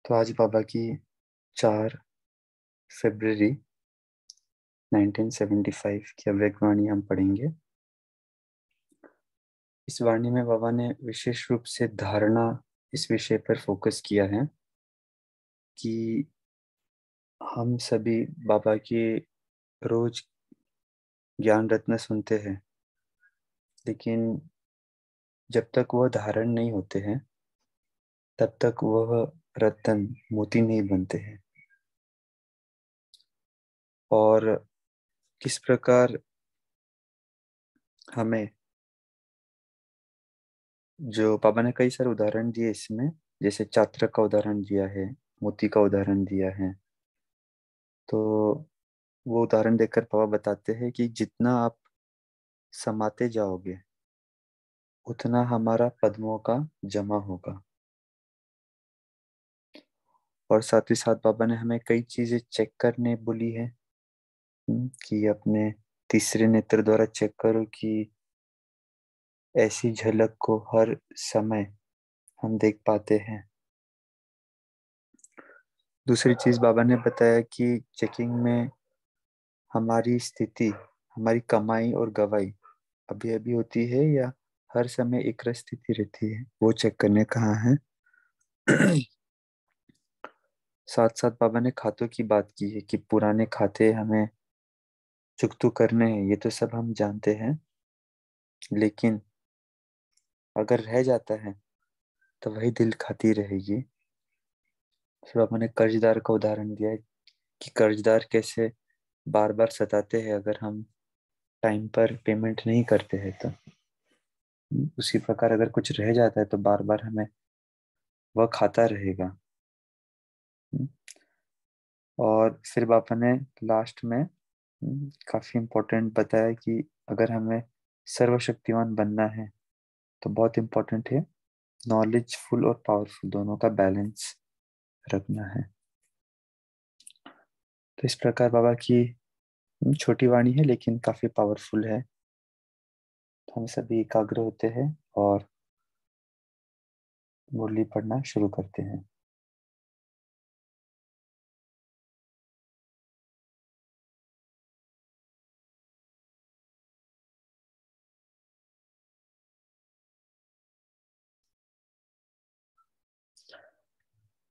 तो आज बाबा की 4 फरवरी 1975 की अव्यक्त हम पढ़ेंगे। इस वाणी में बाबा ने विशेष रूप से धारणा इस विषय पर फोकस किया है कि हम सभी बाबा की रोज ज्ञान रत्न सुनते हैं, लेकिन जब तक वह धारण नहीं होते हैं तब तक वह रत्न मोती नहीं बनते हैं। और किस प्रकार हमें, जो बाबा ने कई सारे उदाहरण दिए इसमें, जैसे चात्रक का उदाहरण दिया है, मोती का उदाहरण दिया है। तो वो उदाहरण देकर बाबा बताते हैं कि जितना आप समाते जाओगे उतना हमारा पद्मों का जमा होगा। और साथ ही साथ बाबा ने हमें कई चीजें चेक करने बोली है। कि अपने तीसरे नेत्र द्वारा चेक करो कि ऐसी झलक को हर समय हम देख पाते हैं। दूसरी चीज बाबा ने बताया कि चेकिंग में हमारी स्थिति, हमारी कमाई और गवाई अभी अभी होती है या हर समय एक रस स्थिति रहती है, वो चेक करने कहा है। साथ साथ बाबा ने खातों की बात की है कि पुराने खाते हमें चुकतू करने हैं, ये तो सब हम जानते हैं, लेकिन अगर रह जाता है तो वही दिल खाती रहेगी। फिर बाबा ने कर्जदार का उदाहरण दिया है कि कर्जदार कैसे बार बार सताते हैं अगर हम टाइम पर पेमेंट नहीं करते हैं। तो उसी प्रकार अगर कुछ रह जाता है तो बार बार हमें वह खाता रहेगा। और फिर बाबा ने लास्ट में काफी इम्पोर्टेंट बताया कि अगर हमें सर्वशक्तिमान बनना है तो बहुत इम्पोर्टेंट है नॉलेजफुल और पावरफुल दोनों का बैलेंस रखना है। तो इस प्रकार बाबा की छोटी वाणी है लेकिन काफी पावरफुल है। तो हम सभी एकाग्र होते हैं और मुरली पढ़ना शुरू करते हैं।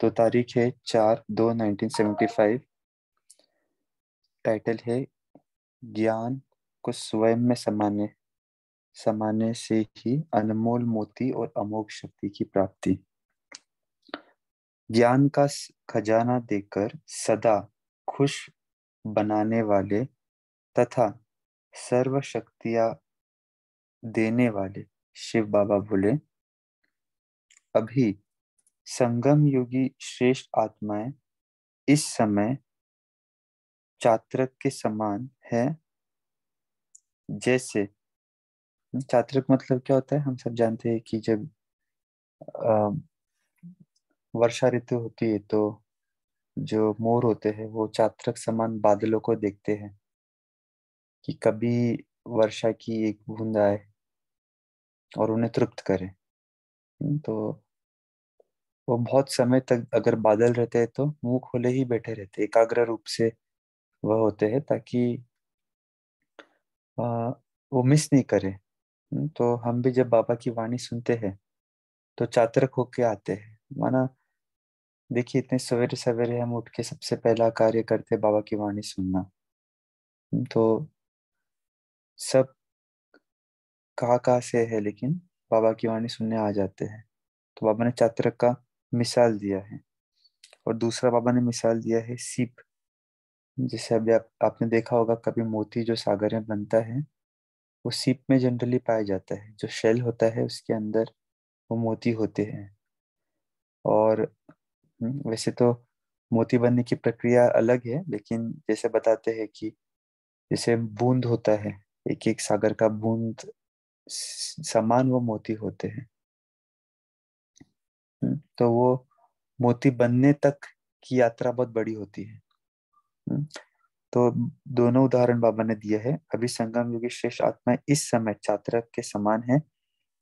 तो तारीख है 4/2/1975। टाइटल है ज्ञान को स्वयं में समाने समाने से ही अनमोल मोती और अमोघ शक्ति की प्राप्ति। ज्ञान का खजाना देकर सदा खुश बनाने वाले तथा सर्व शक्तियां देने वाले शिव बाबा बोले, अभी संगम योगी श्रेष्ठ आत्माएं इस समय चात्रक के समान है। जैसे चात्रक मतलब क्या होता है, हम सब जानते हैं कि जब अ, वर्षा ऋतु होती है तो जो मोर होते हैं वो चात्रक समान बादलों को देखते हैं कि कभी वर्षा की एक बूंद आए और उन्हें तृप्त करे। तो वो बहुत समय तक अगर बादल रहते हैं तो मुंह खोले ही बैठे रहते, एकाग्र रूप से वह होते हैं ताकि आ, वो मिस नहीं करे। तो हम भी जब बाबा की वाणी सुनते हैं तो चातरक होके आते हैं। माना देखिए, इतने सवेरे सवेरे हम उठ के सबसे पहला कार्य करते हैं बाबा की वाणी सुनना। तो सब कहाँ से है लेकिन बाबा की वाणी सुनने आ जाते हैं। तो बाबा ने चातरक का मिसाल दिया है। और दूसरा बाबा ने मिसाल दिया है सीप। जैसे अभी आपने देखा होगा कभी मोती जो सागर में बनता है वो सीप में जनरली पाया जाता है, जो शेल होता है उसके अंदर वो मोती होते हैं। और वैसे तो मोती बनने की प्रक्रिया अलग है, लेकिन जैसे बताते हैं कि जैसे बूंद होता है, एक एक सागर का बूंद समान वो मोती होते हैं। तो वो मोती बनने तक की यात्रा बहुत बड़ी होती है। हम्म, तो दोनों उदाहरण बाबा ने दिए हैं। अभी संगम युगी श्रेष्ठ आत्मा इस समय चातरक के समान है।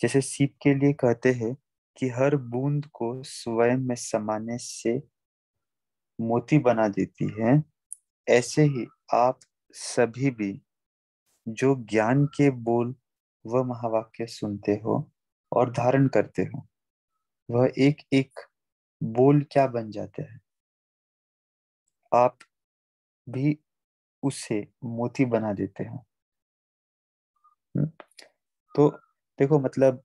जैसे सीप के लिए कहते हैं कि हर बूंद को स्वयं में समाने से मोती बना देती है, ऐसे ही आप सभी भी जो ज्ञान के बोल व महावाक्य सुनते हो और धारण करते हो, वह एक एक बोल क्या बन जाते हैं। आप भी उसे मोती बना देते हो। हम्म, तो देखो मतलब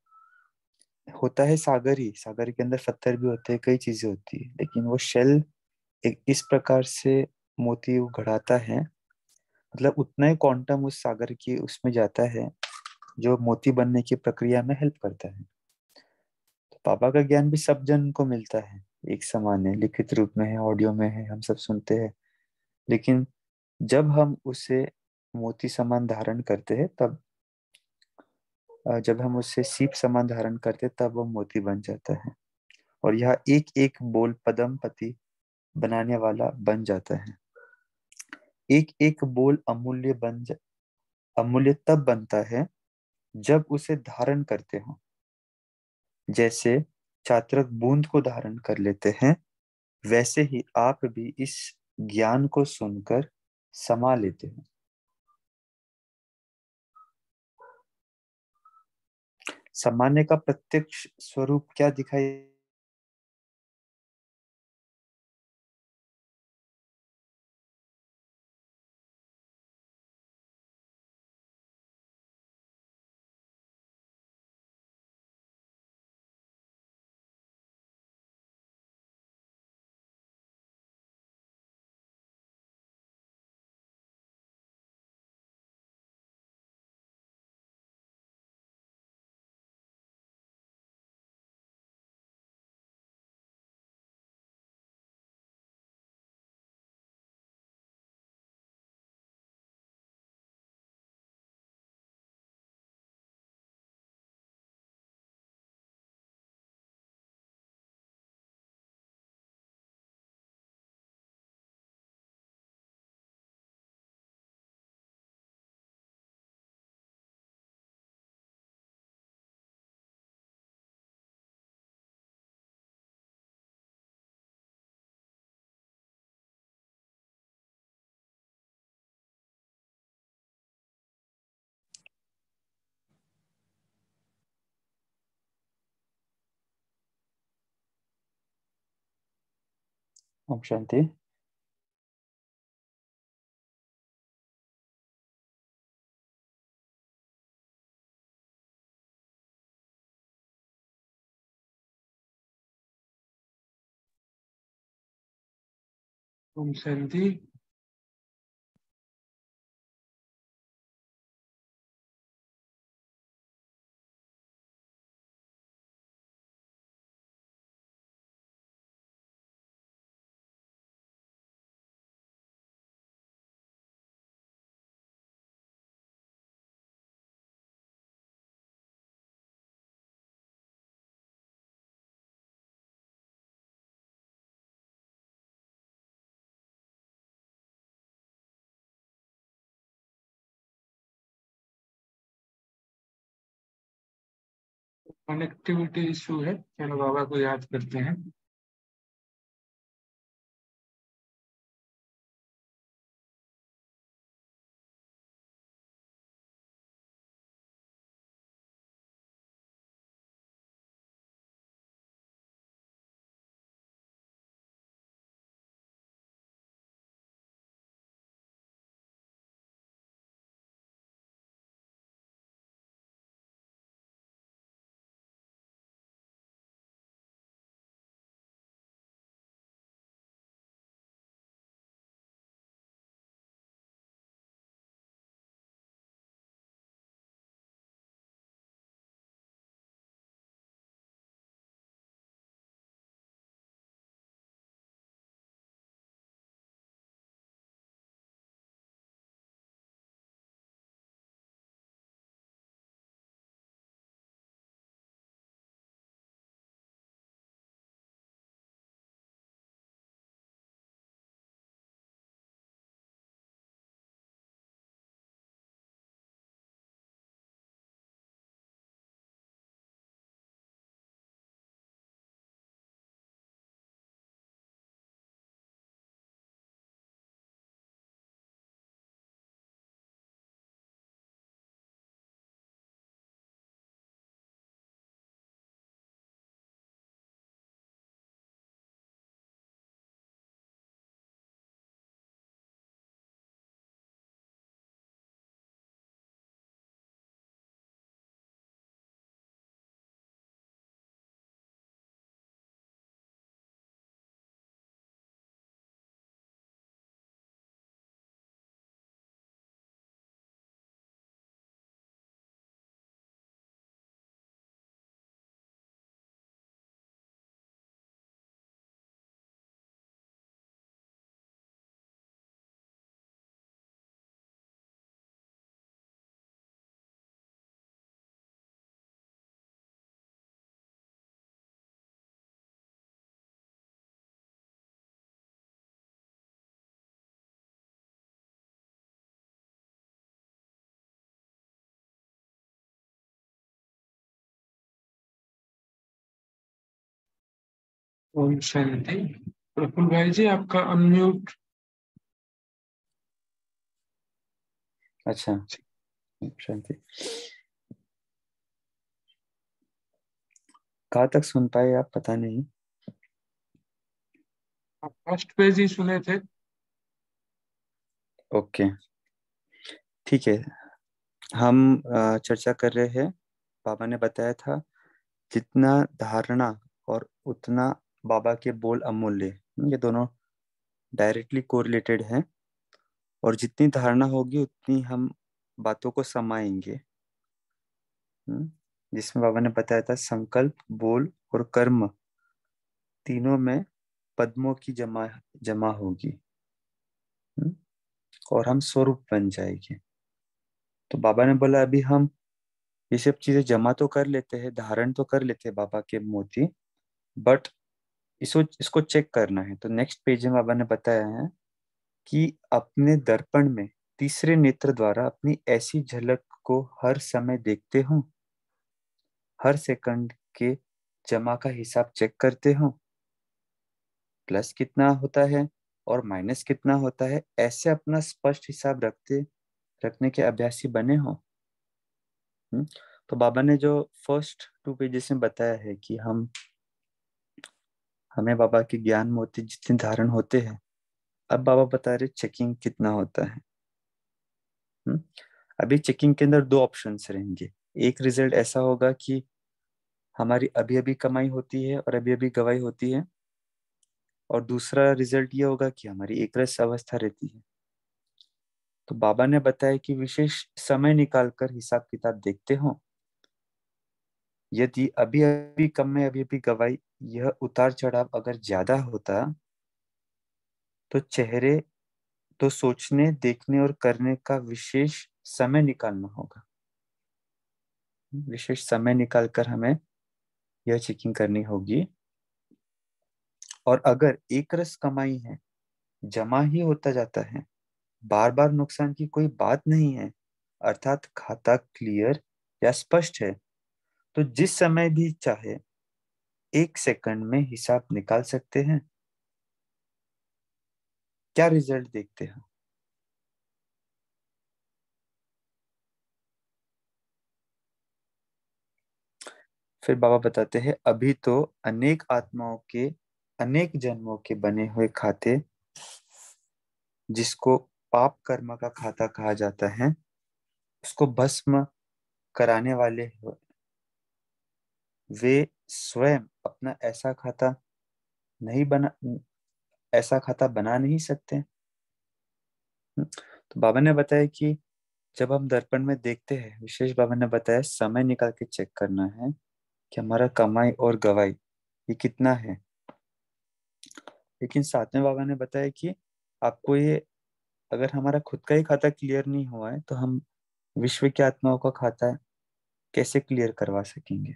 होता है सागर ही, सागर के अंदर पत्थर भी होते हैं, कई चीजें होती है, लेकिन वो शेल एक इस प्रकार से मोती उघड़ाता है, मतलब उतना ही क्वांटम उस सागर की उसमें जाता है जो मोती बनने की प्रक्रिया में हेल्प करता है। तो पापा का ज्ञान भी सब जन को मिलता है, एक समान है, लिखित रूप में है, ऑडियो में है, हम सब सुनते हैं। लेकिन जब हम उसे मोती समान धारण करते हैं तब, जब हम उससे सीप समान धारण करते हैं तब वो मोती बन जाता है। और यह एक एक बोल पदमपति बनाने वाला बन जाता है। एक एक बोल अमूल्य तब बनता है जब उसे धारण करते हो। जैसे छात्रक बूंद को धारण कर लेते हैं, वैसे ही आप भी इस ज्ञान को सुनकर समा लेते हैं। समाने का प्रत्यक्ष स्वरूप क्या दिखाई। ओम शांति। ओम शांति। कनेक्टिविटी इशू है, चलो बाबा को याद करते हैं। ओम शांति। प्रफुल्ल भाई जी, आपका अनम्यूट। अच्छा, शांति। कहाँ तक सुन पाए आप, पता नहीं। आप फर्स्ट पेज ही सुने थे। ओके, ठीक है। हम चर्चा कर रहे हैं। बाबा ने बताया था, जितना धारणा और उतना बाबा के बोल अमूल्य। ये दोनों डायरेक्टली कोरिलेटेड हैं। और जितनी धारणा होगी उतनी हम बातों को समाएंगे। जिसमें बाबा ने बताया था, संकल्प, बोल और कर्म तीनों में पद्मों की जमा जमा होगी। हम्म, और हम स्वरूप बन जाएंगे। तो बाबा ने बोला, अभी हम ये सब चीजें जमा तो कर लेते हैं, धारण तो कर लेते हैं बाबा के मोती, बट इसको इसको चेक करना है। तो नेक्स्ट पेज में बाबा ने बताया है कि अपने दर्पण में तीसरे नेत्र द्वारा अपनी ऐसी झलक को हर समय देखते हो, हर सेकंड के जमा का हिसाब चेक करते हो, प्लस कितना होता है और माइनस कितना होता है, ऐसे अपना स्पष्ट हिसाब रखने के अभ्यासी बने हो। हम्म, तो बाबा ने जो फर्स्ट 2 पेजेस में बताया है कि हमें बाबा के ज्ञान मोती जितने धारण होते हैं, अब बाबा बता रहे चेकिंग कितना होता है। हम्म, अभी चेकिंग के अंदर 2 ऑप्शंस रहेंगे। एक रिजल्ट ऐसा होगा कि हमारी अभी अभी कमाई होती है और अभी अभी गवाई होती है, और दूसरा रिजल्ट ये होगा कि हमारी एक रस अवस्था रहती है। तो बाबा ने बताया कि विशेष समय निकालकर हिसाब किताब देखते हो। यदि अभी अभी कम में अभी अभी गवाई, यह उतार चढ़ाव अगर ज्यादा होता, तो चेहरे तो सोचने, देखने और करने का विशेष समय निकालना होगा। विशेष समय निकालकर हमें यह चेकिंग करनी होगी। और अगर एक रस कमाई है, जमा ही होता जाता है, बार बार नुकसान की कोई बात नहीं है, अर्थात खाता क्लियर या स्पष्ट है, तो जिस समय भी चाहे 1 सेकंड में हिसाब निकाल सकते हैं। क्या रिजल्ट देखते हैं? फिर बाबा बताते हैं, अभी तो अनेक आत्माओं के अनेक जन्मों के बने हुए खाते, जिसको पाप कर्म का खाता कहा जाता है, उसको भस्म कराने वाले वे स्वयं अपना नहीं बना ऐसा खाता बना नहीं सकते। तो बाबा ने बताया कि जब हम दर्पण में देखते हैं, विशेष बाबा ने बताया समय निकाल के चेक करना है कि हमारा कमाई और गवाई ये कितना है। लेकिन साथ में बाबा ने बताया कि आपको ये, अगर हमारा खुद का ही खाता क्लियर नहीं हुआ है, तो हम विश्व की आत्माओं का खाता कैसे क्लियर करवा सकेंगे।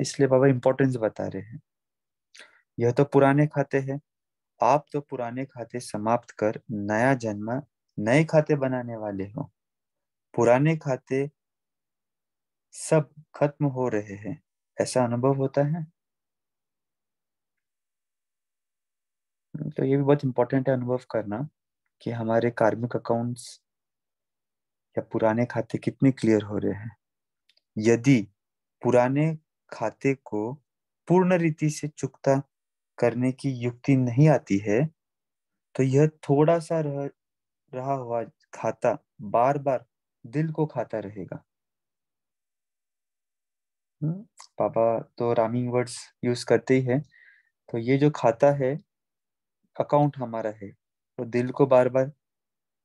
इसलिए बाबा इंपॉर्टेंस बता रहे हैं। यह तो पुराने खाते हैं, आप तो पुराने खाते समाप्त कर नया जन्म, नए खाते बनाने वाले हो। पुराने खाते सब खत्म हो रहे हैं, ऐसा अनुभव होता है। तो ये भी बहुत इंपॉर्टेंट है अनुभव करना, कि हमारे कार्मिक अकाउंट्स या पुराने खाते कितने क्लियर हो रहे हैं। यदि पुराने खाते को पूर्ण रीति से चुकता करने की युक्ति नहीं आती है, तो यह थोड़ा सा रहा हुआ खाता बार बार दिल को खाता रहेगा। हम्म, पापा तो रामिंग वर्ड्स यूज करते ही है। तो ये जो खाता है, अकाउंट हमारा है, तो दिल को बार बार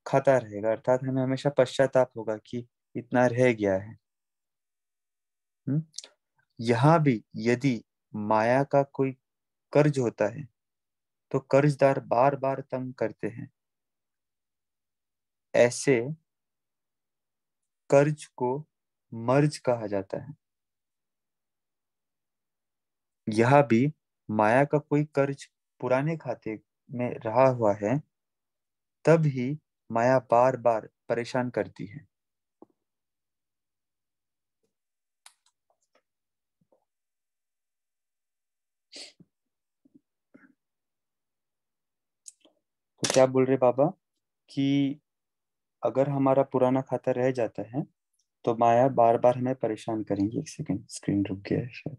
खाता रहेगा, अर्थात हमें हमेशा पश्चाताप होगा कि इतना रह गया है। हम्म, यहाँ भी यदि माया का कोई कर्ज होता है, तो कर्जदार बार बार तंग करते हैं। ऐसे कर्ज को मर्ज कहा जाता है। यह भी माया का कोई कर्ज पुराने खाते में रहा हुआ है, तब ही माया बार बार परेशान करती है। क्या बोल रहे बाबा कि अगर हमारा पुराना खाता रह जाता है तो माया बार बार हमें परेशान करेंगी। एक सेकंड, स्क्रीन रुक गया है शायद।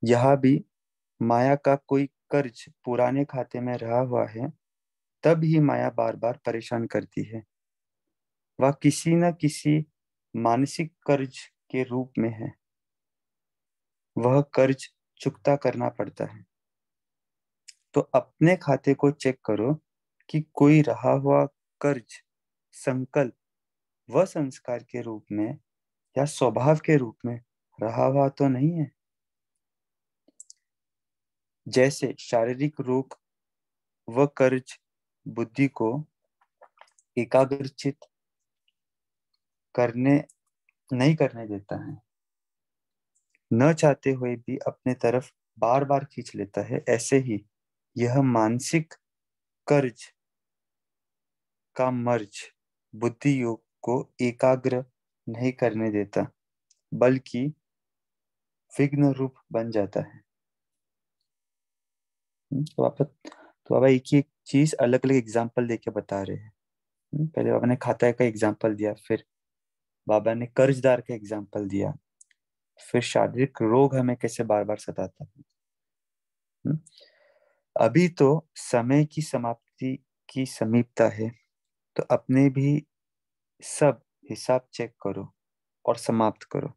यहाँ भी माया का कोई कर्ज पुराने खाते में रहा हुआ है, तब ही माया बार बार परेशान करती है। वह किसी न किसी मानसिक कर्ज के रूप में है। वह कर्ज चुकता करना पड़ता है। तो अपने खाते को चेक करो कि कोई रहा हुआ कर्ज संकल्प व संस्कार के रूप में या स्वभाव के रूप में रहा हुआ तो नहीं है। जैसे शारीरिक रोग व कर्ज बुद्धि को एकाग्रचित करने नहीं करने देता है, न चाहते हुए भी अपने तरफ बार बार खींच लेता है। ऐसे ही यह मानसिक कर्ज का मर्ज बुद्धि योग को एकाग्र नहीं करने देता, बल्कि विघ्न रूप बन जाता है। तो बाबा एक ही एक चीज अलग अलग एग्जाम्पल देके बता रहे हैं। पहले बाबा ने खाता का एग्जाम्पल दिया, फिर बाबा ने कर्जदार का एग्जाम्पल दिया, फिर शारीरिक रोग हमें कैसे बार बार सताता है। हम्म, अभी तो समय की समाप्ति की समीपता है, तो अपने भी सब हिसाब चेक करो और समाप्त करो।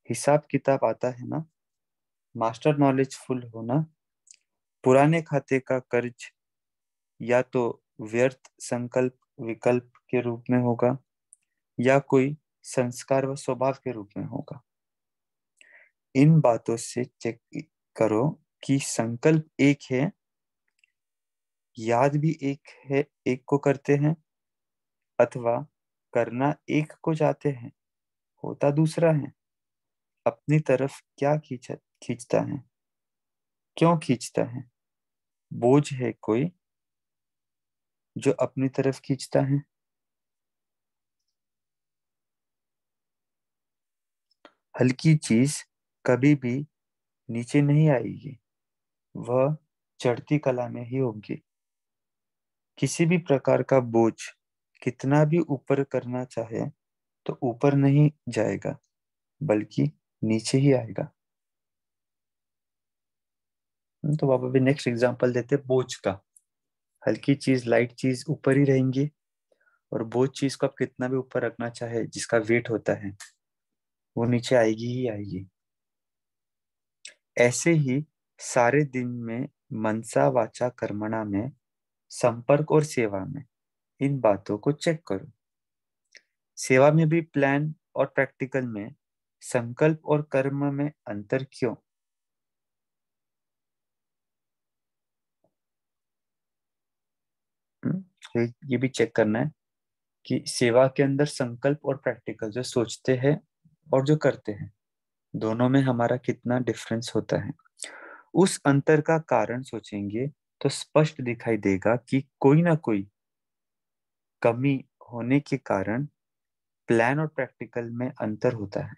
हिसाब किताब आता है ना, मास्टर नॉलेज फुल होना। पुराने खाते का कर्ज या तो व्यर्थ संकल्प विकल्प के रूप में होगा या कोई संस्कार व स्वभाव के रूप में होगा। इन बातों से चेक करो कि संकल्प एक है, याद भी एक है, एक को करते हैं, अथवा करना एक को चाहते हैं, होता दूसरा है। अपनी तरफ क्या खींचता है, क्यों खींचता है? बोझ है कोई जो अपनी तरफ खींचता है? हल्की चीज कभी भी नीचे नहीं आएगी, वह चढ़ती कला में ही होगी। किसी भी प्रकार का बोझ कितना भी ऊपर करना चाहे तो ऊपर नहीं जाएगा, बल्कि नीचे ही आएगा। तो बाबा भी नेक्स्ट एग्जांपल देते बोझ का। हल्की चीज लाइट चीज ऊपर ही रहेंगी, और बोझ चीज को आप कितना भी ऊपर रखना चाहे, जिसका वेट होता है, वो नीचे आएगी ही आएगी। ऐसे ही सारे दिन में मनसा वाचा कर्मणा में, संपर्क और सेवा में, इन बातों को चेक करो। सेवा में भी प्लान और प्रैक्टिकल में संकल्प और कर्म में अंतर क्यों? तो ये भी चेक करना है कि सेवा के अंदर संकल्प और प्रैक्टिकल, जो सोचते हैं और जो करते हैं, दोनों में हमारा कितना डिफरेंस होता है। उस अंतर का कारण सोचेंगे तो स्पष्ट दिखाई देगा कि कोई ना कोई कमी होने के कारण प्लान और प्रैक्टिकल में अंतर होता है।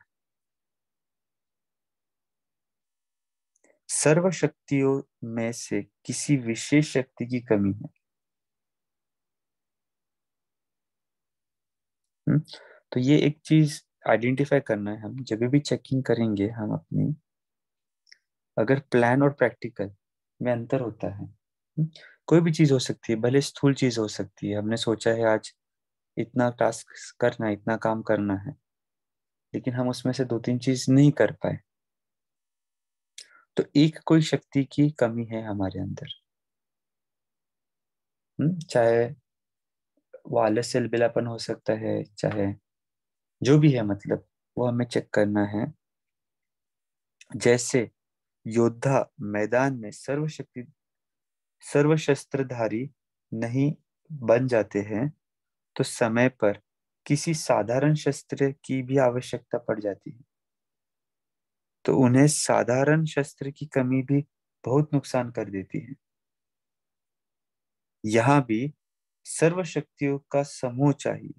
सर्व शक्तियों में से किसी विशेष शक्ति की कमी है। हम्म, तो ये एक चीज आइडेंटिफाई करना है। हम जब भी चेकिंग करेंगे हम अपनी, अगर प्लान और प्रैक्टिकल में अंतर होता है, कोई भी चीज हो सकती है, भले स्थूल चीज हो सकती है। हमने सोचा है आज इतना टास्क करना है, इतना काम करना है, लेकिन हम उसमें से दो तीन चीज नहीं कर पाए, तो एक कोई शक्ति की कमी है हमारे अंदर। चाहे वो आलस से बिलापन हो सकता है, चाहे जो भी है, मतलब वो हमें चेक करना है। जैसे योद्धा मैदान में सर्वशस्त्रधारी नहीं बन जाते हैं, तो समय पर किसी साधारण शस्त्र की भी आवश्यकता पड़ जाती है। तो उन्हें साधारण शस्त्र की कमी भी बहुत नुकसान कर देती है। यहाँ भी सर्व शक्तियों का समूह चाहिए,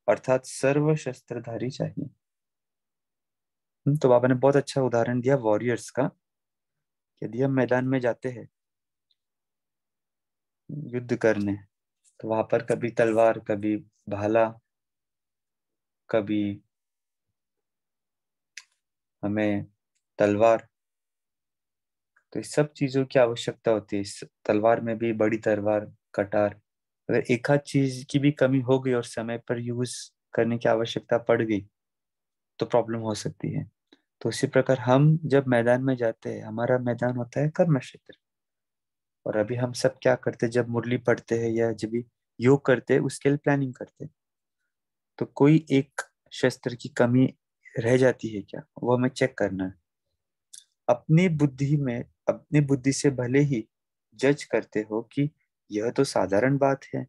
अर्थात सर्व शस्त्रधारी चाहिए। तो बाबा ने बहुत अच्छा उदाहरण दिया वॉरियर्स का। यदि हम मैदान में जाते हैं युद्ध करने, तो वहां पर कभी तलवार, कभी भाला, कभी हमें तलवार, तो इस सब चीजों की आवश्यकता होती है। इस तलवार में भी बड़ी तलवार, कटार, अगर एक आध चीज की भी कमी हो गई और समय पर यूज करने की आवश्यकता पड़ गई तो प्रॉब्लम हो सकती है। तो उसी प्रकार हम जब मैदान में जाते हैं, हमारा मैदान होता है कर्म क्षेत्र। और अभी हम सब क्या करते हैं, जब मुरली पढ़ते हैं या जब भी योग करते हैं, उसके लिए प्लानिंग करते हैं। तो कोई एक शस्त्र की कमी रह जाती है क्या, वो हमें चेक करना है। अपनी बुद्धि में, अपनी बुद्धि से भले ही जज करते हो कि यह तो साधारण बात है,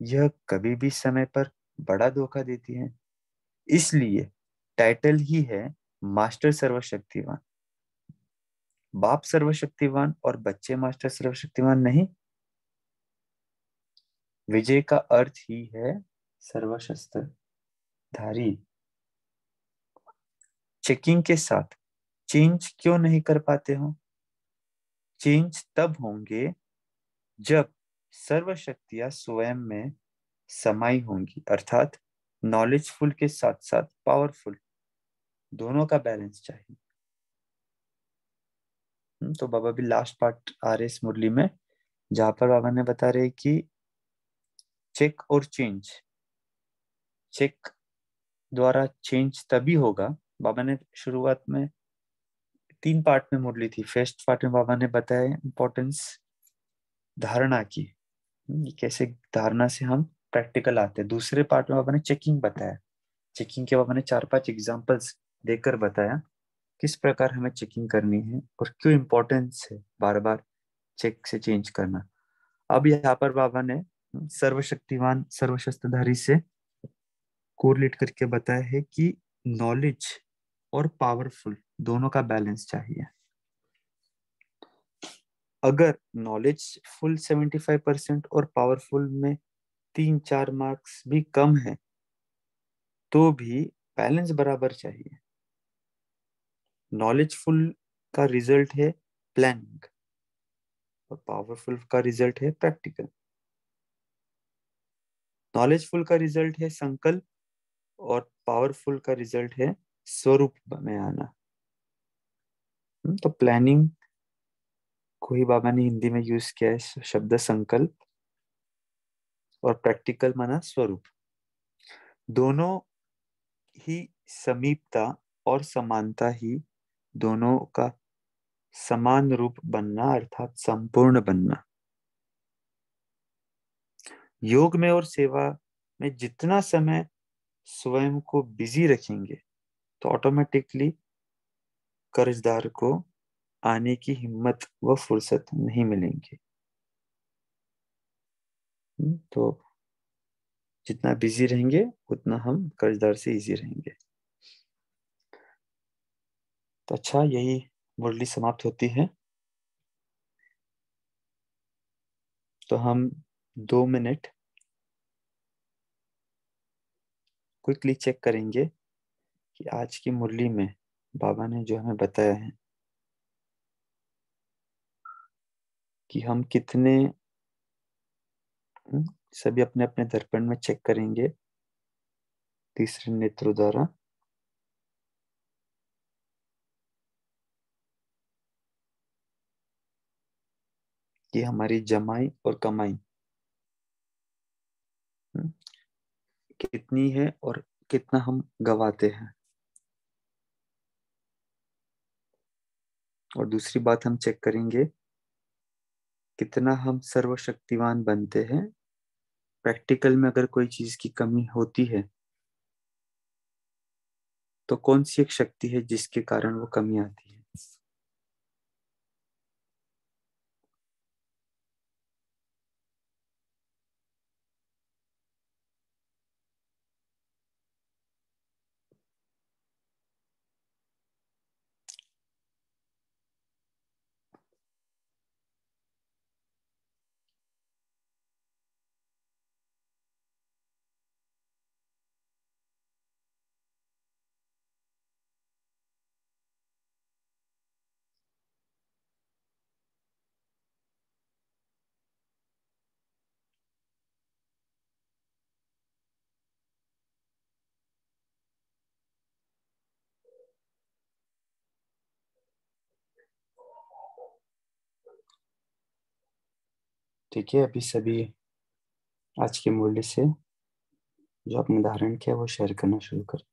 यह कभी भी समय पर बड़ा धोखा देती है, इसलिए टाइटल ही है मास्टर सर्वशक्तिवान। बाप सर्वशक्तिवान और बच्चे मास्टर सर्वशक्तिवान नहीं। विजय का अर्थ ही है सर्वशस्त्रधारी। चेकिंग के साथ चेंज क्यों नहीं कर पाते हो? चेंज तब होंगे जब सर्व शक्तियां स्वयं में समाई होंगी, अर्थात नॉलेजफुल के साथ साथ पावरफुल, दोनों का बैलेंस चाहिए। तो बाबा भी लास्ट पार्ट आ रहे इस मुरली में, जहां पर बाबा ने बता रहे कि चेक और चेंज, चेक द्वारा चेंज तभी होगा। बाबा ने शुरुआत में 3 पार्ट में मुरली थी। फर्स्ट पार्ट में बाबा ने बताया इंपॉर्टेंस धारणा की, ये कैसे धारणा से हम प्रैक्टिकल आते हैं। दूसरे पार्ट में बाबा ने चेकिंग बताया। चेकिंग के बाबा ने 4-5 एग्जांपल्स देकर बताया किस प्रकार हमें चेकिंग करनी है और क्यों इम्पोर्टेंस है बार बार चेक से चेंज करना। अब यहाँ पर बाबा ने सर्वशक्तिवान सर्वशस्त्रधारी से कोरिलेट करके बताया है कि नॉलेज और पावरफुल दोनों का बैलेंस चाहिए। अगर नॉलेज फुल 75% और पावरफुल में 3-4 मार्क्स भी कम है, तो भी बैलेंस बराबर चाहिए। नॉलेजफुल का रिजल्ट है प्लानिंग और पावरफुल का रिजल्ट है प्रैक्टिकल। नॉलेजफुल का रिजल्ट है संकल्प और पावरफुल का रिजल्ट है स्वरूप में आना। तो प्लानिंग को ही बाबा ने हिंदी में यूज किया है शब्द संकल्प, और प्रैक्टिकल माना स्वरूप। दोनों ही समीपता और समानता ही दोनों का समान रूप बनना, अर्थात संपूर्ण बनना। योग में और सेवा में जितना समय स्वयं को बिजी रखेंगे, तो ऑटोमेटिकली कर्जदार को आने की हिम्मत व फुर्सत नहीं मिलेंगी। तो जितना बिजी रहेंगे उतना हम कर्जदार से इजी रहेंगे। तो अच्छा, यही मुरली समाप्त होती है। तो हम 2 मिनट क्विकली चेक करेंगे कि आज की मुरली में बाबा ने जो हमें बताया है कि हम कितने, सभी अपने अपने दर्पण में चेक करेंगे तीसरे नेत्र द्वारा कि हमारी जमाई और कमाई हम्म, कितनी है और कितना हम गवाते हैं। और दूसरी बात हम चेक करेंगे कितना हम सर्वशक्तिवान बनते हैं। प्रैक्टिकल में अगर कोई चीज की कमी होती है तो कौन सी एक शक्ति है जिसके कारण वो कमी आती है। ठीक है, अभी सभी आज के मूल्य से जो आपने धारण किया वो शेयर करना शुरू कर।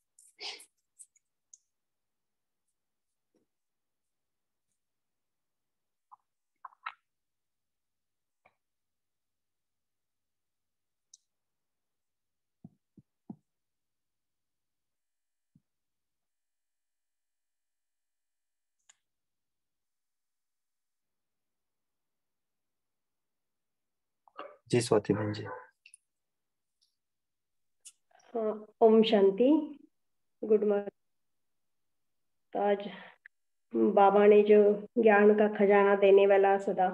जी स्वाति बहन जी। ओम शांति। Good morning. तो आज बाबा ने जो ज्ञान का खजाना देने वाला, सदा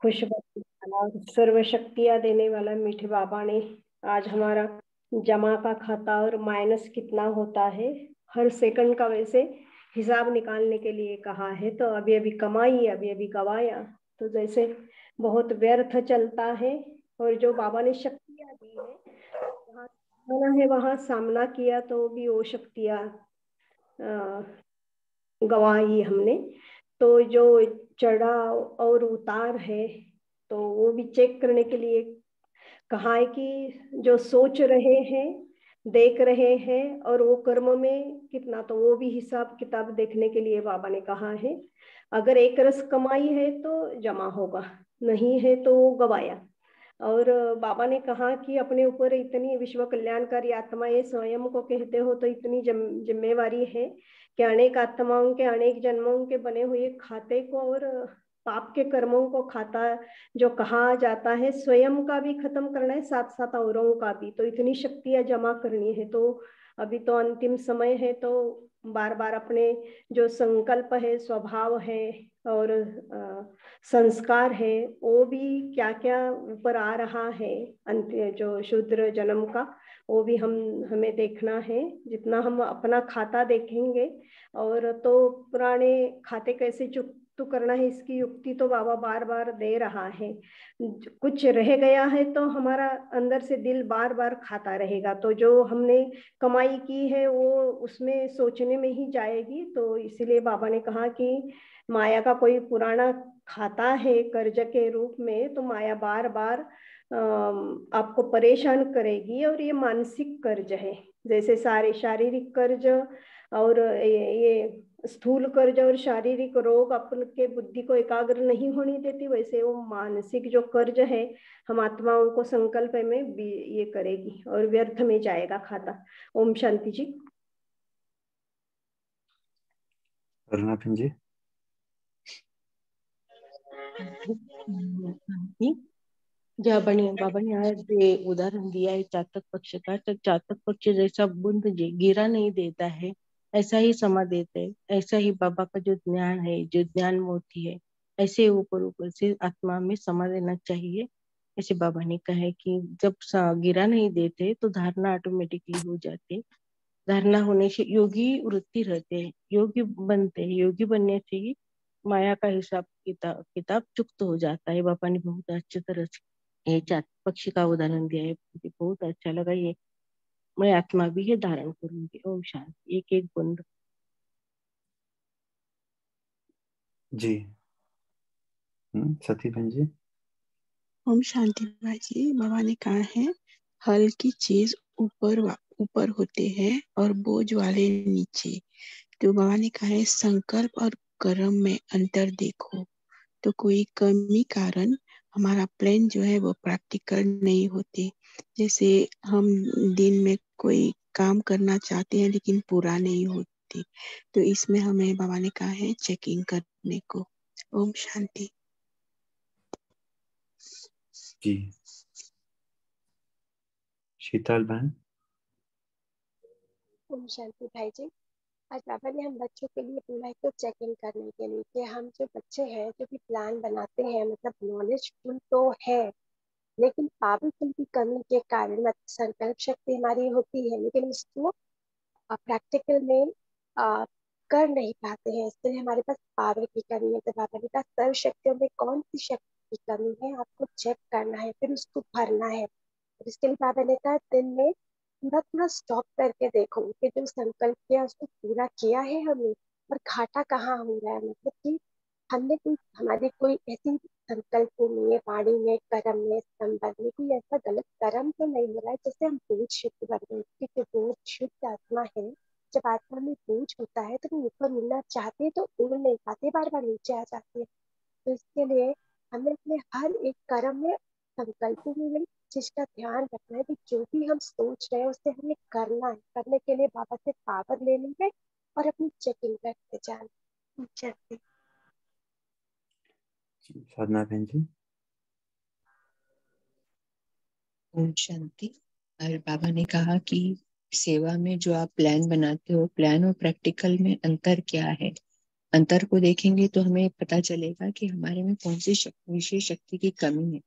खुश वाला, सर्व शक्तियां देने वाला मीठे बाबा ने आज हमारा जमा का खाता और माइनस कितना होता है हर सेकंड का वैसे हिसाब निकालने के लिए कहा है। तो अभी अभी कमाई, अभी अभी गवाया, तो जैसे बहुत व्यर्थ चलता है। और जो बाबा ने शक्तियां दी है, वहाँ सामना है, वहाँ सामना किया तो भी वो शक्तियां गवाई हमने। तो जो चढ़ाव और उतार है, तो वो भी चेक करने के लिए कहा है कि जो सोच रहे हैं, देख रहे हैं, और वो कर्म में कितना, तो वो भी हिसाब किताब देखने के लिए बाबा ने कहा है। अगर एक रस कमाई है तो जमा होगा, नहीं है तो गवाया। और बाबा ने कहा कि अपने ऊपर इतनी विश्व कल्याणकारी आत्माएं स्वयं को कहते हो, तो इतनी जिम्मेवारी है कि अनेक आत्माओं के अनेक जन्मों के बने हुए खाते को और पाप के कर्मों को खाता जो कहा जाता है, स्वयं का भी खत्म करना है, साथ साथ औरों का भी। तो इतनी शक्तियां जमा करनी है। तो अभी तो अंतिम समय है, तो बार बार अपने जो संकल्प है, स्वभाव है और संस्कार है, वो भी क्या क्या ऊपर आ रहा है अंत्य जो शूद्र जन्म का, वो भी हमें देखना है। जितना हम अपना खाता देखेंगे, और तो पुराने खाते कैसे चुकता करना है, इसकी युक्ति तो बाबा बार बार दे रहा है। कुछ रह गया है तो हमारा अंदर से दिल बार बार खाता रहेगा, तो जो हमने कमाई की है वो उसमें सोचने में ही जाएगी। तो इसीलिए बाबा ने कहा कि माया का कोई पुराना खाता है कर्ज के रूप में, तो माया बार बार आपको परेशान करेगी। और ये मानसिक कर्ज है, जैसे सारे शारीरिक कर्ज और ये स्थूल कर्ज और शारीरिक रोग अपन के बुद्धि को एकाग्र नहीं होने देती, वैसे वो मानसिक जो कर्ज है हम आत्माओं को संकल्प में भी ये करेगी और व्यर्थ में जाएगा खाता। ओम शांति जी। करुणा बहन जी। जहाँ बाबा ने आज ये उदाहरण दिया है चातक पक्ष का, तो चातक पक्ष जैसा बूंद गिरा नहीं देता है, ऐसा ही समा देते हैं। ऐसा ही बाबा का जो ज्ञान है, जो ज्ञान मोती है, ऐसे ऊपर ऊपर से आत्मा में समा देना चाहिए। ऐसे बाबा ने कहा है कि जब गिरा नहीं देते तो धारणा ऑटोमेटिकली हो जाती। धारणा होने से योगी वृत्ति रहते हैं, योगी बनते हैं। योगी बनने से ही माया का हिसाब किताब किताब चुक्त हो जाता है। बाबा ने बहुत अच्छी तरह से ये चार पक्षी का उदाहरण दिया है, मुझे बहुत अच्छा लगा ये। मैं आत्मा भी ये धारण करूंगी। ओम शांति। एक एक बंद। जी सती बहन जी। ओम शांति भाई। बाबा ने कहा है हल्की चीज ऊपर ऊपर होते हैं और बोझ वाले नीचे। तो बाबा ने कहा है संकल्प और कर्म में अंतर देखो। तो कोई कमी कारण हमारा प्लान जो है वो प्रैक्टिकल नहीं होते। जैसे हम दिन में कोई काम करना चाहते हैं लेकिन पूरा नहीं होते, तो इसमें हमें बाबा ने कहा है चेकिंग करने को। ओम शांति। जी शीतल बहन। ओम शांति भाई जी। आज बाबा ने हम बच्चों के लिए बोला है तो चेकिंग करने के लिए कि हम जो बच्चे हैं जो भी प्लान बनाते हैं, मतलब नॉलेजफुल तो है लेकिन पावरफुल की कमी के कारण, मतलब संकल्प शक्ति हमारी होती है लेकिन उसको प्रैक्टिकल में आ, कर नहीं पाते हैं, इसलिए हमारे पास पावर की कमी है। तो बाबा ने कहा सर्व शक्तियों में कौन सी शक्ति की कमी है आपको चेक करना है, फिर उसको भरना है। इसके लिए बाबा ने कहा दिन में थोड़ा थोड़ा स्टॉप करके देखो कि जो संकल्प किया उसको पूरा किया है हमने, और घाटा कहाँ हो रहा है, मतलब कि हमने कोई हमारी कोई ऐसी संकल्प में, वाणी में, कर्म में, संबंध में कोई ऐसा गलत कर्म तो नहीं हो रहा है जैसे हम बोझ शुद्ध बन गए, क्योंकि बोझ शुद्ध आत्मा है। जब आत्मा में बोझ होता है तो वो ऊपर उड़ना चाहते हैं तो उड़ नहीं पाते, बार बार नीचे आ जाते हैं। तो इसके लिए हमें अपने हर एक कर्म में, संकल्पों में भी चीज का ध्यान रखना है कि जो भी हम सोच रहे हैं उसे हमें करना है। करने के लिए बाबा से पावर लेनी है और अपनी चेकिंग करते जाना। जैसे साधना बहन जी। ओम शांति। और बाबा ने कहा कि सेवा में जो आप प्लान बनाते हो, प्लान और प्रैक्टिकल में अंतर क्या है। अंतर को देखेंगे तो हमें पता चलेगा कि हमारे में कौन सी विशेष शक्ति की कमी है।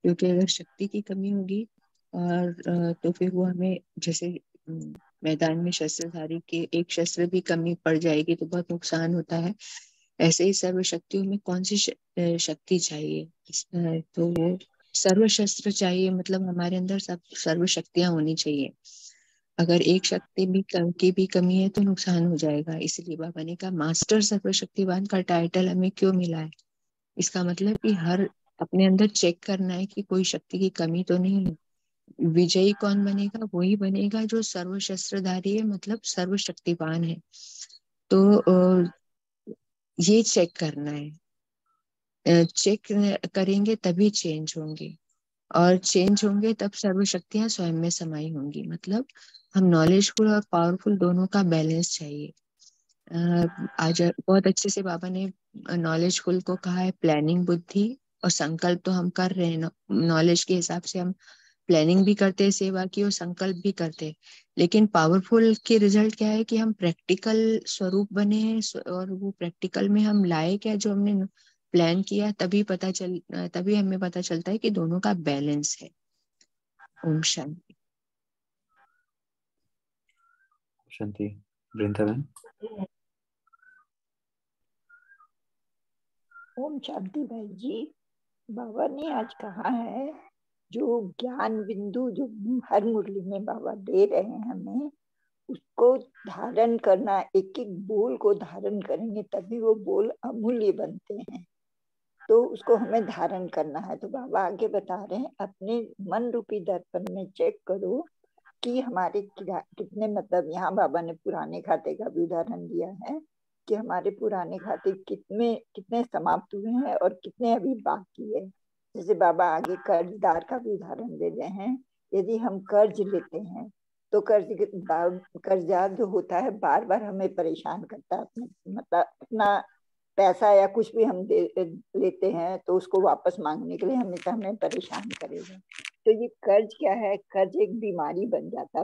क्योंकि अगर शक्ति की कमी होगी और तो फिर वो हमें जैसे मैदान में शस्त्रधारी के एक शस्त्र भी कमी पड़ जाएगी तो बहुत नुकसान होता है। ऐसे ही सर्व शक्तियों में कौन सी शक्ति चाहिए, तो वो सर्व शस्त्र चाहिए। मतलब हमारे अंदर सब सर्व शक्तियां होनी चाहिए। अगर एक शक्ति भी की भी कमी है तो नुकसान हो जाएगा। इसलिए बाबा ने कहा मास्टर सर्वशक्तिवान का टाइटल हमें क्यों मिला है। इसका मतलब कि हर अपने अंदर चेक करना है कि कोई शक्ति की कमी तो नहीं है। विजयी कौन बनेगा, वही बनेगा जो सर्व शस्त्रधारी है, मतलब सर्वशक्तिवान है। तो ये चेक करना है। चेक करेंगे तभी चेंज होंगे, और चेंज होंगे तब सर्व शक्तियां स्वयं में समाई होंगी। मतलब हम नॉलेजफुल और पावरफुल दोनों का बैलेंस चाहिए। आज बहुत अच्छे से बाबा ने नॉलेजफुल को कहा है प्लानिंग बुद्धि, और संकल्प तो हम कर रहे हैं। नॉलेज के हिसाब से हम प्लानिंग भी करते हैं सेवा की और संकल्प भी करते हैं। लेकिन पावरफुल के रिजल्ट क्या है कि हम प्रैक्टिकल स्वरूप बने हैं, और वो प्रैक्टिकल में हम लाए क्या जो हमने प्लान किया, तभी हमें पता चलता है कि दोनों का बैलेंस है। ओम शांति। शांति। वृंदावन। ओम शांति भाई जी। बाबा ने आज कहा है जो ज्ञान बिंदु जो हर मुरली में बाबा दे रहे हैं हमें, उसको धारण करना, एक एक बोल को धारण करेंगे तभी वो बोल अमूल्य बनते हैं। तो उसको हमें धारण करना है। तो बाबा आगे बता रहे हैं अपने मन रूपी दर्पण में चेक करो कि हमारे कितने, मतलब यहाँ बाबा ने पुराने खाते का भी उदाहरण दिया है कि हमारे पुराने खाते कितने कितने समाप्त हुए हैं और कितने अभी बाकी है। जैसे बाबा आगे कर्जदार का भी उदाहरण दे रहे हैं। यदि हम कर्ज लेते हैं तो कर्जदार जो होता है बार बार हमें परेशान करता है। मतलब अपना पैसा या कुछ भी हम लेते हैं तो उसको वापस मांगने के लिए हमेशा हमें परेशान करेगा। तो ये कर्ज क्या है, कर्ज एक बीमारी बन जाता,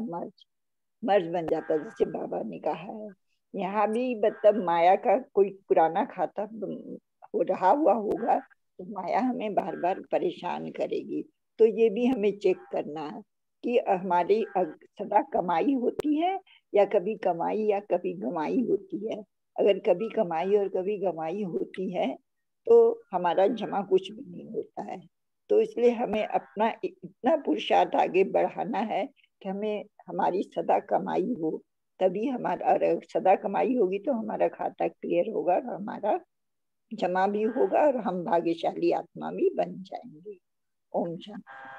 मर्ज बन जाता, जैसे बाबा ने कहा है। यहाँ भी मतलब माया का कोई पुराना खाता हो रहा हुआ होगा तो माया हमें बार बार परेशान करेगी। तो ये भी हमें चेक करना है कि हमारी सदा कमाई होती है या कभी कमाई या कभी गमाई होती है। अगर कभी कमाई और कभी गमाई होती है तो हमारा जमा कुछ भी नहीं होता है। तो इसलिए हमें अपना इतना पुरुषार्थ आगे बढ़ाना है कि हमें हमारी सदा कमाई हो, तभी हमारा, और सदा कमाई होगी तो हमारा खाता क्लियर होगा और हमारा जमा भी होगा और हम भाग्यशाली आत्मा भी बन जाएंगे। ओम शांति।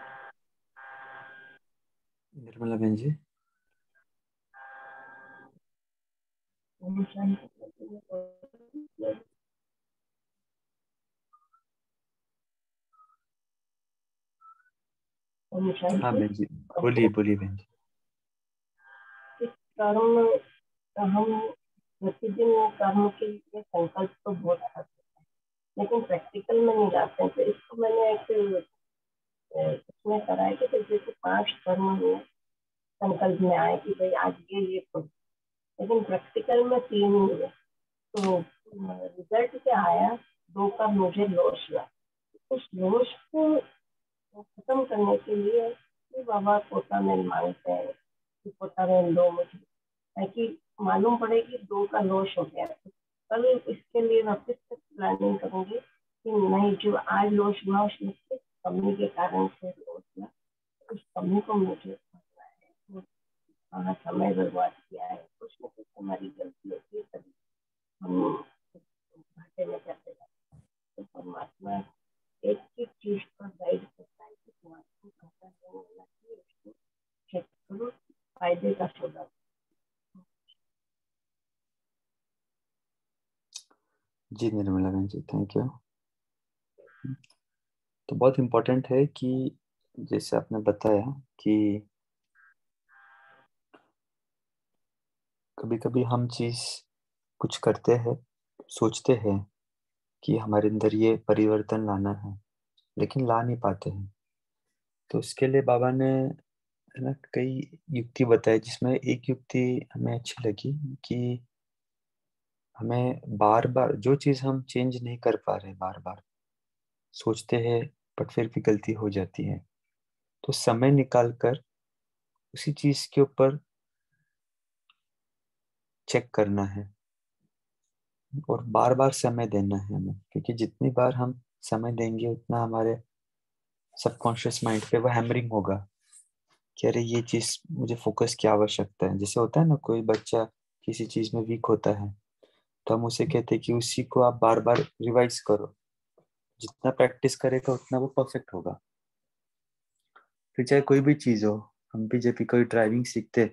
निर्मला बहन जी। ओम शांति। हाँ बहन जी, बोलिए बोलिए बहन जी। कर्म हम प्रतिदिन कर्म के लिए संकल्प तो बहुत करते हैं, लेकिन प्रैक्टिकल में नहीं जाते हैं। तो इसको मैंने एक इसमें करा है कि जैसे 5 कर्म में संकल्प में आए कि भाई आज ये करो, लेकिन प्रैक्टिकल में 3 ही हुए। तो रिजल्ट क्या आया, 2 का मुझे लॉस हुआ। उस लॉस को खत्म करने के लिए बाबा पोता में मांगते हैं कि पोता में दो मुझे, ताकि मालूम पड़े कि 2 का लॉस हो गया। कल इसके लिए वापस से प्लानिंग करूंगी कि नहीं, जो आज लॉस हुआ उसमें कमी के कारण से लॉस हुआ, उस कमी को मुझे भरना है। वहाँ समय बर्बाद किया है, कुछ न कुछ हमारी गलती होती है, तभी हम घाटे में चलते जाते हैं। तो परमात्मा एक एक चीज पर गाइड करता है कि तुम्हारे को घाटा नहीं होना चाहिए, उसको चेक करो, फायदे का सौदा। जी निर्मला बहन जी, थैंक यू। तो बहुत इम्पोर्टेंट है कि जैसे आपने बताया कि कभी कभी हम चीज कुछ करते हैं, सोचते हैं कि हमारे अंदर ये परिवर्तन लाना है, लेकिन ला नहीं पाते हैं। तो उसके लिए बाबा ने, है ना, कई युक्ति बताई, जिसमें एक युक्ति हमें अच्छी लगी कि हमें बार बार जो चीज हम चेंज नहीं कर पा रहे, बार बार सोचते हैं बट फिर भी गलती हो जाती है, तो समय निकाल कर उसी चीज के ऊपर चेक करना है और बार बार समय देना है हमें, क्योंकि जितनी बार हम समय देंगे उतना हमारे सबकॉन्शियस माइंड पे वो हैमरिंग होगा कि अरे ये चीज मुझे फोकस की आवश्यकता है। जैसे होता है ना, कोई बच्चा किसी चीज में वीक होता है तो हम उसे कहते हैं कि उसी को आप बार बार रिवाइज करो, जितना प्रैक्टिस करेगा उतना वो परफेक्ट होगा। फिर चाहे कोई भी चीज हो, हम भी जब भी कोई ड्राइविंग सीखते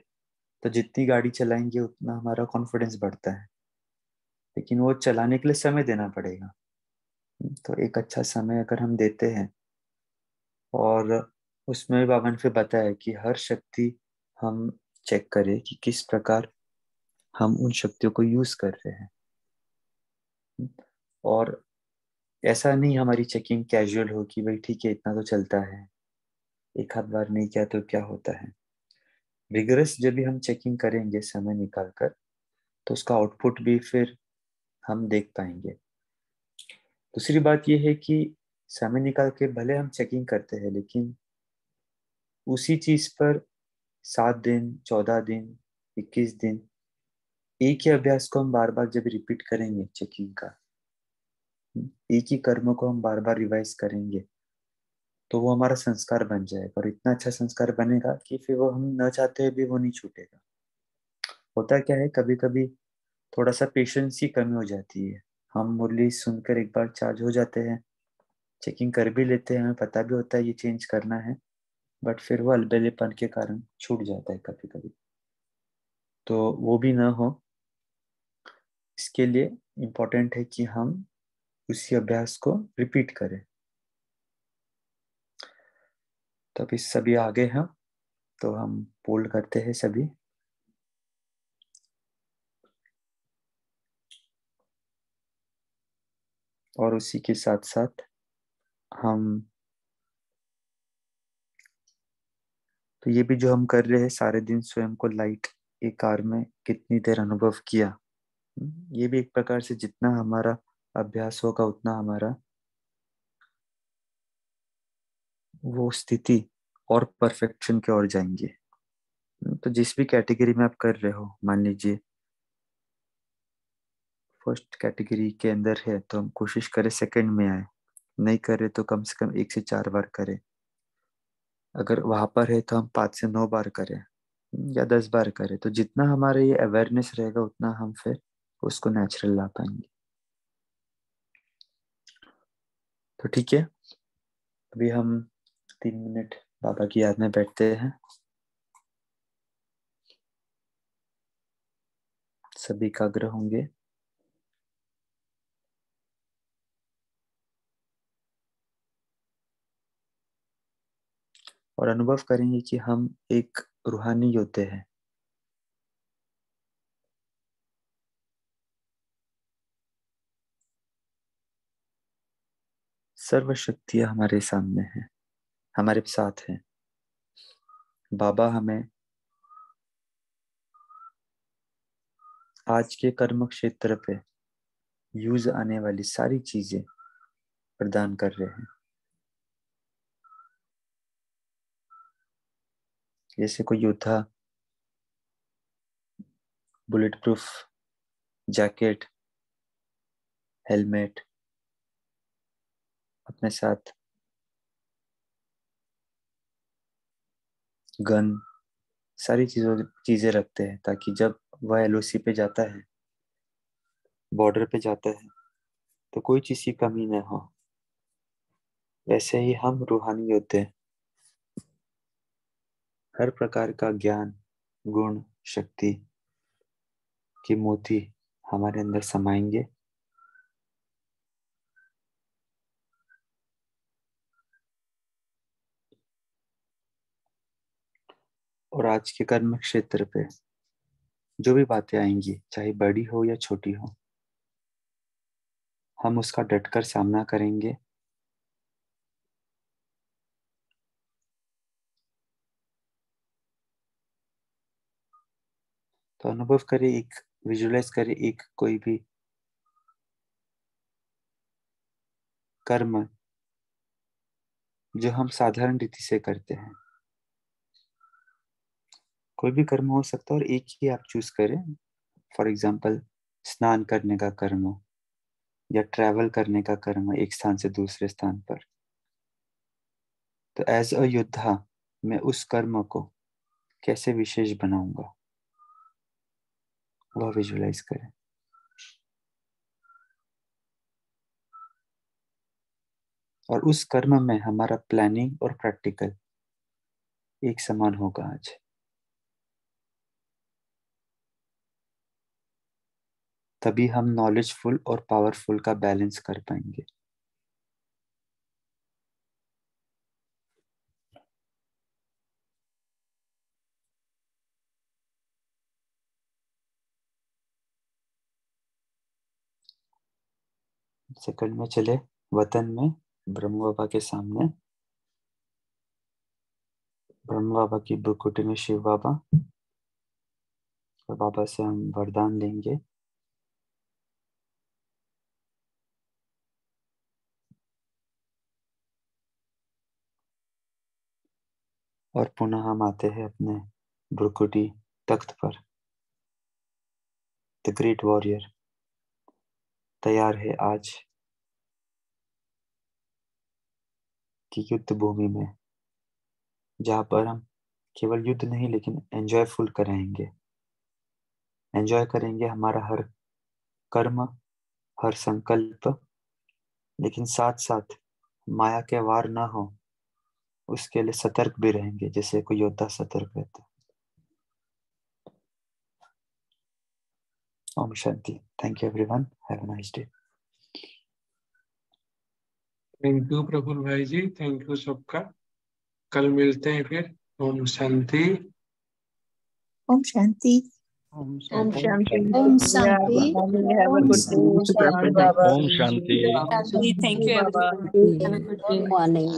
तो जितनी गाड़ी चलाएंगे उतना हमारा कॉन्फिडेंस बढ़ता है, लेकिन वो चलाने के लिए समय देना पड़ेगा। तो एक अच्छा समय अगर हम देते हैं, और उसमें बाबा ने फिर बताया कि हर शक्ति हम चेक करें कि किस प्रकार हम उन शक्तियों को यूज कर रहे हैं। और ऐसा नहीं हमारी चेकिंग कैजुअल हो कि भाई ठीक है इतना तो चलता है, एक आध बार नहीं किया तो क्या होता है। रिगरस जब भी हम चेकिंग करेंगे समय निकाल कर, तो उसका आउटपुट भी फिर हम देख पाएंगे। दूसरी बात यह है कि समय निकाल के भले हम चेकिंग करते हैं, लेकिन उसी चीज पर 7 दिन, 14 दिन, 21 दिन एक ही अभ्यास को हम बार बार जब रिपीट करेंगे चेकिंग का, एक ही कर्म को हम बार बार रिवाइज करेंगे, तो वो हमारा संस्कार बन जाएगा और इतना अच्छा संस्कार बनेगा कि फिर वो हम न चाहते हुए भी वो नहीं छूटेगा। होता क्या है, कभी कभी थोड़ा सा पेशेंस की कमी हो जाती है। हम मुरली सुनकर एक बार चार्ज हो जाते हैं, चेकिंग कर भी लेते हैं, हमें पता भी होता है ये चेंज करना है, बट फिर वो अलबेलेपन के कारण छूट जाता है कभी कभी। तो वो भी ना हो, इसके लिए इम्पोर्टेंट है कि हम उसी अभ्यास को रिपीट करें। तो अभी सभी आगे हैं, तो हम पोल करते हैं सभी। और उसी के साथ साथ हम, तो ये भी जो हम कर रहे हैं सारे दिन स्वयं को लाइट एक कार में कितनी देर अनुभव किया, ये भी एक प्रकार से जितना हमारा अभ्यास होगा उतना हमारा वो स्थिति और परफेक्शन की ओर जाएंगे। तो जिस भी कैटेगरी में आप कर रहे हो, मान लीजिए फर्स्ट कैटेगरी के अंदर है तो हम कोशिश करें सेकंड में आए, नहीं करे तो कम से कम 1 से 4 बार करें। अगर वहां पर है तो हम 5 से 9 बार करें या 10 बार करें। तो जितना हमारा ये अवेयरनेस रहेगा उतना हम फिर उसको नेचुरल ला पाएंगे। तो ठीक है, अभी हम 3 मिनट बाबा की याद में बैठते हैं। सभी एकाग्र होंगे। और अनुभव करेंगे कि हम एक रूहानी योद्धे हैं। सर्व शक्तियां हमारे सामने हैं, हमारे साथ हैं। बाबा हमें आज के कर्म क्षेत्र पे यूज आने वाली सारी चीजें प्रदान कर रहे हैं। जैसे कोई योद्धा बुलेट प्रूफ जैकेट, हेलमेट, अपने साथ गन, सारी चीजें रखते हैं, ताकि जब वह एलओसी पे जाता है, बॉर्डर पे जाता है, तो कोई चीज की कमी न हो। वैसे ही हम रूहानी योद्धे हर प्रकार का ज्ञान, गुण, शक्ति की मोती हमारे अंदर समाएंगे और आज के कर्म क्षेत्र पे जो भी बातें आएंगी, चाहे बड़ी हो या छोटी हो, हम उसका डटकर सामना करेंगे तो अनुभव करें, एक विजुअलाइज करें, एक कोई भी कर्म जो हम साधारण रीति से करते हैं, कोई भी कर्म हो सकता है और एक ही आप चूज करें। फॉर एग्जाम्पल स्नान करने का कर्म या ट्रैवल करने का कर्म एक स्थान से दूसरे स्थान पर, तो एज अ योद्धा मैं उस कर्म को कैसे विशेष बनाऊंगा वह विजुअलाइज करें। और उस कर्म में हमारा प्लानिंग और प्रैक्टिकल एक समान होगा आज। तभी हम नॉलेजफुल और पावरफुल का बैलेंस कर पाएंगे। सेकंड में चले वतन में ब्रह्म बाबा के सामने, ब्रह्म बाबा की बुकुटी में शिव बाबा, और बाबा से हम वरदान लेंगे। और पुनः हम आते हैं अपने बुकुटी तख्त पर। द ग्रेट वॉरियर तैयार है आज की युद्ध भूमि में, जहां पर हम केवल युद्ध नहीं लेकिन एंजॉयफुल कराएंगे, एंजॉय करेंगे हमारा हर कर्म, हर संकल्प, लेकिन साथ साथ माया के वार ना हो उसके लिए सतर्क भी रहेंगे, जैसे कोई योद्धा सतर्क रहता है। ओम शांति। Thank you everyone, have a nice day. Thank you Prafull भाई जी, थैंक यू सबका। कल मिलते हैं फिर। ओम शांति। ओम शांति। ओम ओम शांति। शांति। ओम शांति। हैव अ गुड डे बाबा। ओम शांति। Thank you everyone. Have a good day. Morning.